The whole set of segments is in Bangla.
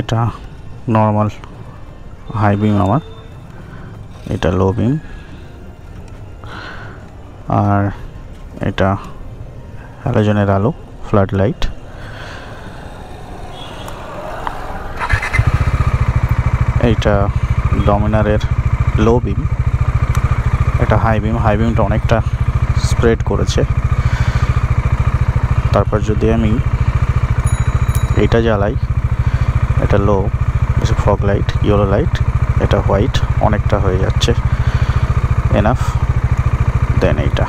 এটা নর্মাল হাই বিম, আমার এটা লো বিম, আর এটা হ্যালোজেনের আলো ফ্লাড লাইট। এইটা ডমিনারের লো বিম, এটা হাই বিম। হাই বিমটা অনেকটা স্প্রেড করেছে। তারপর যদি আমি এটা জ্বালাই, এটা লো, ফগ লাইট, ইয়েলো লাইট, এটা হোয়াইট, অনেকটা হয়ে যাচ্ছে, এনাফ। দেন এইটা,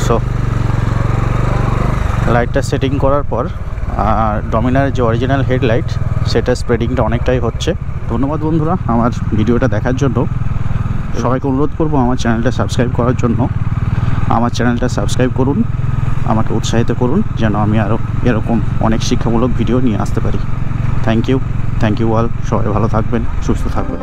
সো লাইটটা সেটিং করার পর ডমিনার যে অরিজিনাল হেডলাইট, সেটা স্প্রেডিংটা অনেকটাই হচ্ছে। ধন্যবাদ বন্ধুরা আমার ভিডিওটা দেখার জন্য। সবাইকে অনুরোধ করব আমার চ্যানেলটা সাবস্ক্রাইব করার জন্য। আমার চ্যানেলটা সাবস্ক্রাইব করুন, আমাকে উৎসাহিত করুন যেন আমি আরও এরকম অনেক শিক্ষামূলক ভিডিও নিয়ে আসতে পারি। Thank you all. সবাই ভালো থাকবেন, সুস্থ থাকবেন।